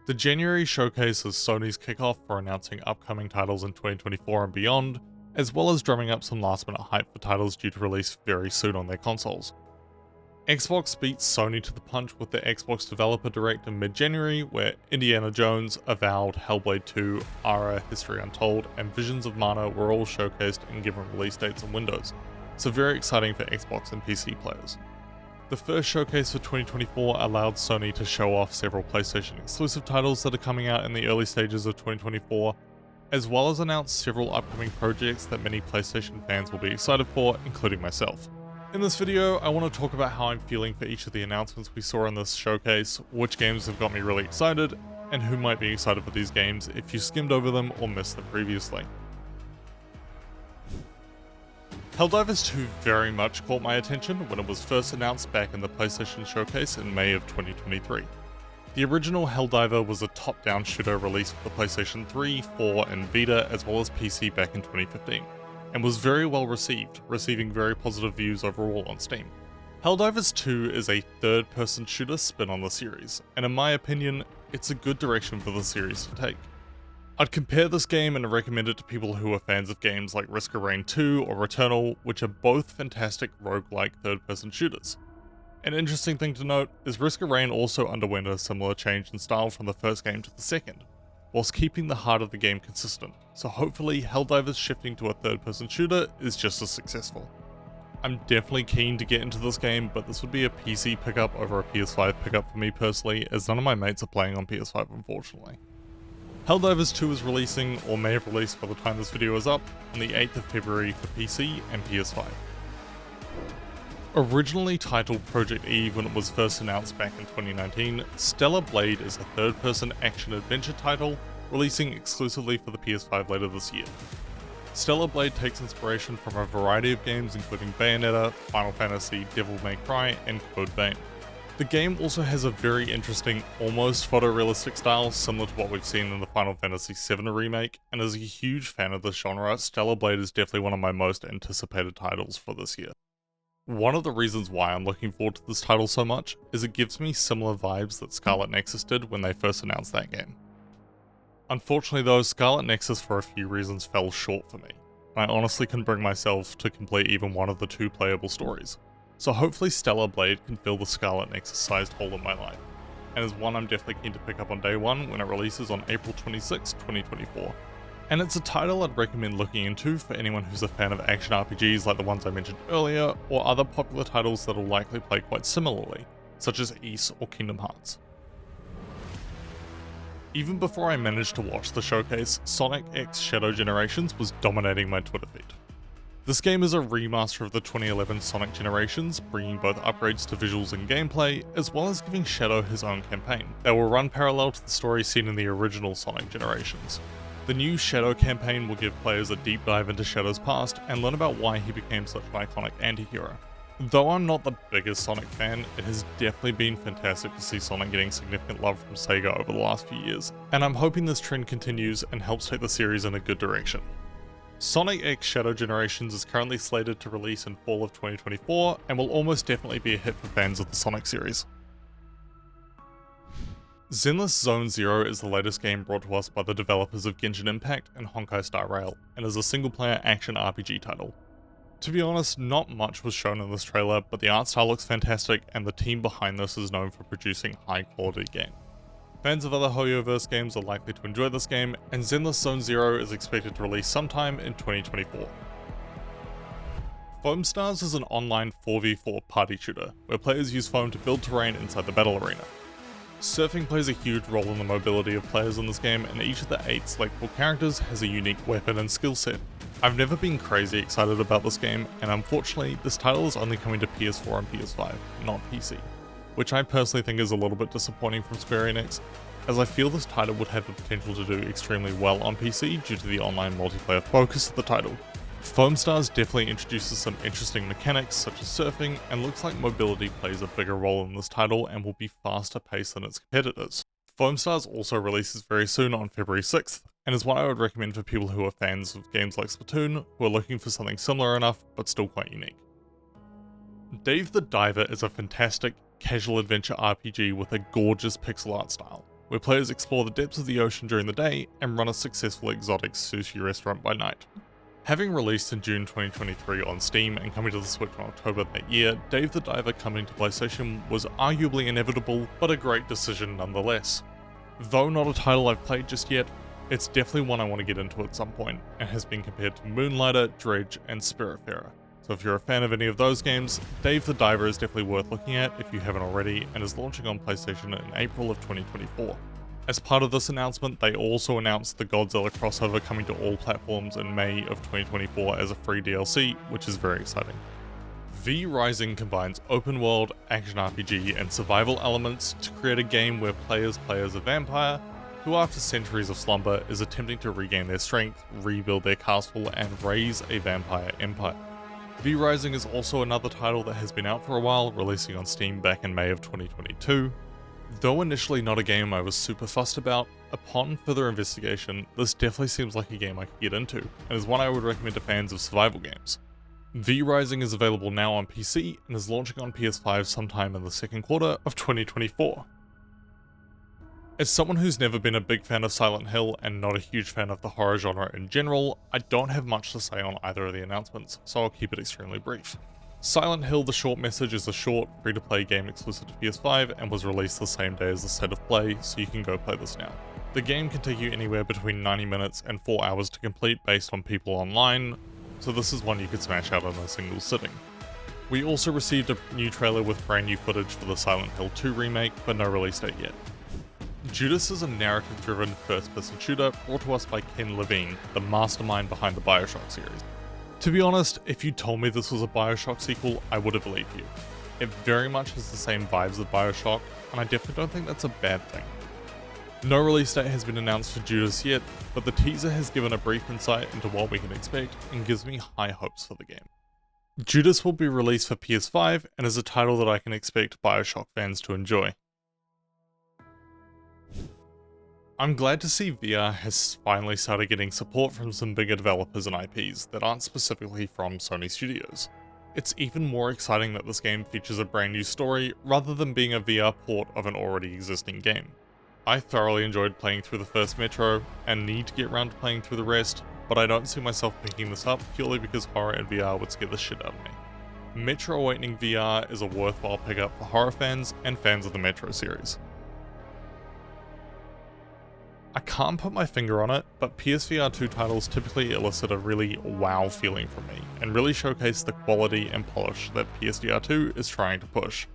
The January showcase is Sony's kickoff for announcing upcoming titles in 2024 and beyond, as well as drumming up some last minute hype for titles due to release very soon on their consoles. Xbox beats Sony to the punch with the Xbox Developer Direct in mid-January, where Indiana Jones, Avowed, Hellblade II, Ara, History Untold, and Visions of Mana were all showcased and given release dates and windows, so very exciting for Xbox and PC players. The first showcase for 2024 allowed Sony to show off several PlayStation exclusive titles that are coming out in the early stages of 2024, as well as announce several upcoming projects that many PlayStation fans will be excited for, including myself. In this video, I want to talk about how I'm feeling for each of the announcements we saw in this showcase, which games have got me really excited, and who might be excited for these games if you skimmed over them or missed them previously. Helldivers II very much caught my attention when it was first announced back in the PlayStation Showcase in May of 2023. The original Helldiver was a top-down shooter released for the PlayStation 3, 4, and Vita as well as PC back in 2015, and was very well received, receiving very positive views overall on Steam. Helldivers 2 is a third-person shooter spin on the series, and in my opinion, it's a good direction for the series to take. I'd compare this game and recommend it to people who are fans of games like Risk of Rain 2 or Returnal, which are both fantastic roguelike third-person shooters. An interesting thing to note is Risk of Rain also underwent a similar change in style from the first game to the second, whilst keeping the heart of the game consistent, so hopefully Helldivers shifting to a third-person shooter is just as successful. I'm definitely keen to get into this game, but this would be a PC pickup over a PS5 pickup for me personally, as none of my mates are playing on PS5 unfortunately. Helldivers 2 is releasing, or may have released by the time this video is up, on the 8th of February for PC and PS5. Originally titled Project Eve when it was first announced back in 2019, Stella Blade is a third-person action-adventure title, releasing exclusively for the PS5 later this year. Stella Blade takes inspiration from a variety of games including Bayonetta, Final Fantasy, Devil May Cry, and Code Vein. The game also has a very interesting, almost photorealistic style similar to what we've seen in the Final Fantasy VII remake, and as a huge fan of this genre, Stella Blade is definitely one of my most anticipated titles for this year. One of the reasons why I'm looking forward to this title so much is it gives me similar vibes that Scarlet Nexus did when they first announced that game. Unfortunately though, Scarlet Nexus for a few reasons fell short for me, and I honestly couldn't bring myself to complete even one of the two playable stories. So hopefully Stella Blade can fill the Scarlet Nexus sized hole in my life, and is one I'm definitely keen to pick up on day one when it releases on April 26, 2024. And it's a title I'd recommend looking into for anyone who's a fan of action RPGs like the ones I mentioned earlier, or other popular titles that'll likely play quite similarly, such as Ys or Kingdom Hearts. Even before I managed to watch the showcase, Sonic X Shadow Generations was dominating my Twitter feed. This game is a remaster of the 2011 Sonic Generations, bringing both upgrades to visuals and gameplay, as well as giving Shadow his own campaign, that will run parallel to the story seen in the original Sonic Generations. The new Shadow campaign will give players a deep dive into Shadow's past and learn about why he became such an iconic anti-hero. Though I'm not the biggest Sonic fan, it has definitely been fantastic to see Sonic getting significant love from Sega over the last few years, and I'm hoping this trend continues and helps take the series in a good direction. Sonic X Shadow Generations is currently slated to release in fall of 2024 and will almost definitely be a hit for fans of the Sonic series. Zenless Zone Zero is the latest game brought to us by the developers of Genshin Impact and Honkai Star Rail, and is a single-player action RPG title. To be honest, not much was shown in this trailer, but the art style looks fantastic and the team behind this is known for producing high-quality games. Fans of other Hoyoverse games are likely to enjoy this game, and Zenless Zone Zero is expected to release sometime in 2024. Foam Stars is an online 4v4 party shooter, where players use foam to build terrain inside the battle arena. Surfing plays a huge role in the mobility of players in this game, and each of the 8 selectable characters has a unique weapon and skill set. I've never been crazy excited about this game, and unfortunately this title is only coming to PS4 and PS5, not PC, which I personally think is a little bit disappointing from Square Enix, as I feel this title would have the potential to do extremely well on PC due to the online multiplayer focus of the title. Foam Stars definitely introduces some interesting mechanics such as surfing, and looks like mobility plays a bigger role in this title and will be faster paced than its competitors. Foam Stars also releases very soon on February 6th, and is one I would recommend for people who are fans of games like Splatoon, who are looking for something similar enough but still quite unique. Dave the Diver is a fantastic, casual adventure RPG with a gorgeous pixel art style. where players explore the depths of the ocean during the day and run a successful exotic sushi restaurant by night. Having released in June 2023 on Steam and coming to the Switch in October that year, Dave the Diver coming to PlayStation was arguably inevitable, but a great decision nonetheless. Though not a title I've played just yet, it's definitely one I want to get into at some point, and has been compared to Moonlighter, Dredge, and Spiritfarer. So if you're a fan of any of those games, Dave the Diver is definitely worth looking at if you haven't already, and is launching on PlayStation in April of 2024. As part of this announcement, they also announced the Godzilla crossover coming to all platforms in May of 2024 as a free DLC, which is very exciting. V Rising combines open world, action RPG, and survival elements to create a game where players play as a vampire who, after centuries of slumber, is attempting to regain their strength, rebuild their castle, and raise a vampire empire. V Rising is also another title that has been out for a while, releasing on Steam back in May of 2022. Though initially not a game I was super fussed about, upon further investigation, this definitely seems like a game I could get into, and is one I would recommend to fans of survival games. V Rising is available now on PC, and is launching on PS5 sometime in the second quarter of 2024. As someone who's never been a big fan of Silent Hill and not a huge fan of the horror genre in general, I don't have much to say on either of the announcements, so I'll keep it extremely brief. Silent Hill: The Short Message is a short, free-to-play game exclusive to PS5 and was released the same day as the State of Play, so you can go play this now. The game can take you anywhere between 90 minutes and 4 hours to complete based on people online, so this is one you could smash out in a single sitting. We also received a new trailer with brand new footage for the Silent Hill 2 remake, but no release date yet. Judas is a narrative-driven first-person shooter brought to us by Ken Levine, the mastermind behind the Bioshock series. To be honest, if you told me this was a Bioshock sequel, I would have believed you. It very much has the same vibes as Bioshock, and I definitely don't think that's a bad thing. No release date has been announced for Judas yet, but the teaser has given a brief insight into what we can expect and gives me high hopes for the game. Judas will be released for PS5 and is a title that I can expect Bioshock fans to enjoy. I'm glad to see VR has finally started getting support from some bigger developers and IPs that aren't specifically from Sony Studios. It's even more exciting that this game features a brand new story rather than being a VR port of an already existing game. I thoroughly enjoyed playing through the first Metro and need to get around to playing through the rest, but I don't see myself picking this up purely because horror in VR would scare the shit out of me. Metro Awakening VR is a worthwhile pickup for horror fans and fans of the Metro series. I can't put my finger on it, but PSVR 2 titles typically elicit a really wow feeling from me, and really showcase the quality and polish that PSVR 2 is trying to push.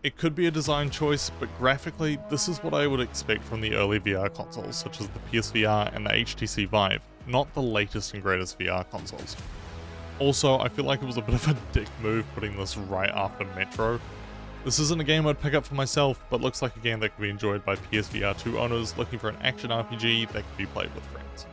It could be a design choice, but graphically, this is what I would expect from the early VR consoles, such as the PSVR and the HTC Vive, not the latest and greatest VR consoles. Also, I feel like it was a bit of a dick move putting this right after Metro. This isn't a game I'd pick up for myself, but looks like a game that could be enjoyed by PSVR 2 owners looking for an action RPG that can be played with friends.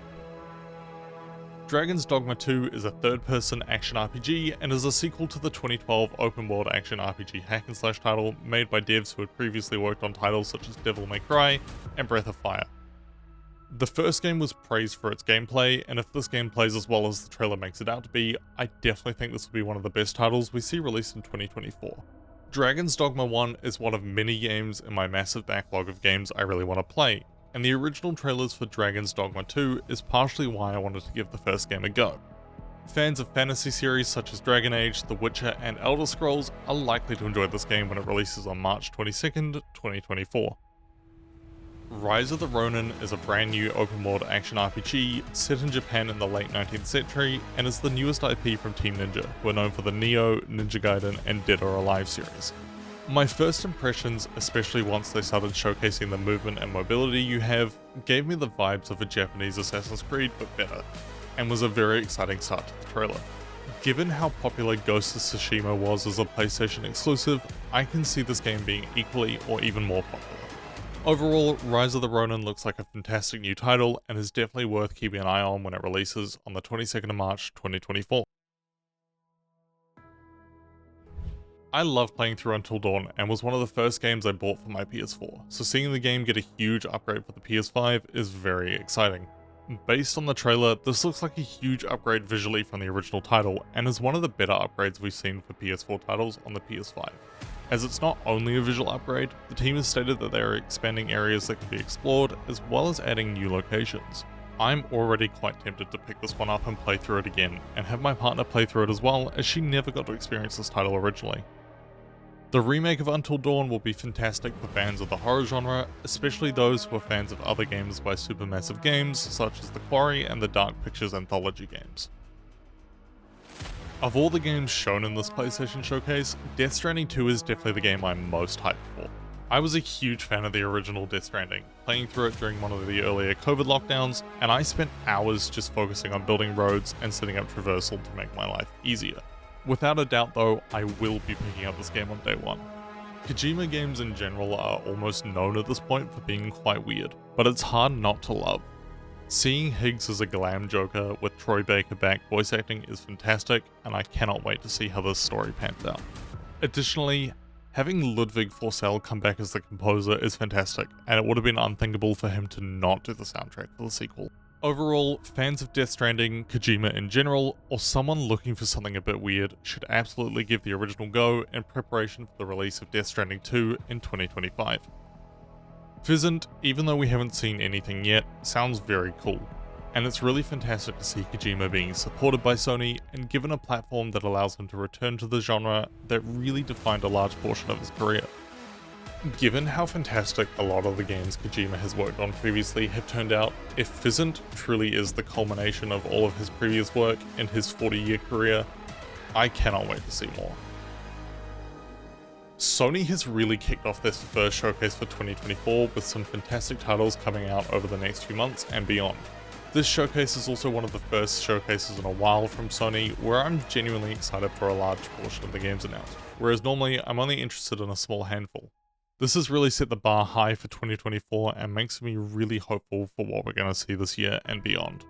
Dragon's Dogma 2 is a third-person action RPG and is a sequel to the 2012 open-world action RPG hack-and-slash title made by devs who had previously worked on titles such as Devil May Cry and Breath of Fire. The first game was praised for its gameplay, and if this game plays as well as the trailer makes it out to be, I definitely think this will be one of the best titles we see released in 2024. Dragon's Dogma 1 is one of many games in my massive backlog of games I really want to play, and the original trailers for Dragon's Dogma 2 is partially why I wanted to give the first game a go. Fans of fantasy series such as Dragon Age, The Witcher, and Elder Scrolls are likely to enjoy this game when it releases on March 22nd, 2024. Rise of the Ronin is a brand new open-world action RPG set in Japan in the late 19th century and is the newest IP from Team Ninja, who are known for the Neo, Ninja Gaiden, and Dead or Alive series. My first impressions, especially once they started showcasing the movement and mobility you have, gave me the vibes of a Japanese Assassin's Creed but better, and was a very exciting start to the trailer. Given how popular Ghost of Tsushima was as a PlayStation exclusive, I can see this game being equally or even more popular. Overall, Rise of the Ronin looks like a fantastic new title and is definitely worth keeping an eye on when it releases on the 22nd of March 2024. I love playing through Until Dawn and was one of the first games I bought for my PS4, so seeing the game get a huge upgrade for the PS5 is very exciting. Based on the trailer, this looks like a huge upgrade visually from the original title and is one of the better upgrades we've seen for PS4 titles on the PS5. As it's not only a visual upgrade, the team has stated that they are expanding areas that can be explored, as well as adding new locations. I'm already quite tempted to pick this one up and play through it again, and have my partner play through it as well, as she never got to experience this title originally. The remake of Until Dawn will be fantastic for fans of the horror genre, especially those who are fans of other games by Supermassive Games, such as The Quarry and the Dark Pictures anthology games. Of all the games shown in this PlayStation Showcase, Death Stranding 2 is definitely the game I'm most hyped for. I was a huge fan of the original Death Stranding, playing through it during one of the earlier COVID lockdowns, and I spent hours just focusing on building roads and setting up traversal to make my life easier. Without a doubt though, I will be picking up this game on day one. Kojima games in general are almost known at this point for being quite weird, but it's hard not to love. Seeing Higgs as a glam Joker with Troy Baker back voice acting is fantastic, and I cannot wait to see how this story pans out. Additionally, having Ludwig Forsell come back as the composer is fantastic, and it would have been unthinkable for him to not do the soundtrack for the sequel. Overall, fans of Death Stranding, Kojima in general, or someone looking for something a bit weird should absolutely give the original go in preparation for the release of Death Stranding 2 in 2025. Physant, even though we haven't seen anything yet, sounds very cool, and it's really fantastic to see Kojima being supported by Sony and given a platform that allows him to return to the genre that really defined a large portion of his career. Given how fantastic a lot of the games Kojima has worked on previously have turned out, if Physant truly is the culmination of all of his previous work in his 40-year career, I cannot wait to see more. Sony has really kicked off this first showcase for 2024 with some fantastic titles coming out over the next few months and beyond. This showcase is also one of the first showcases in a while from Sony where I'm genuinely excited for a large portion of the games announced, whereas normally I'm only interested in a small handful. This has really set the bar high for 2024 and makes me really hopeful for what we're going to see this year and beyond.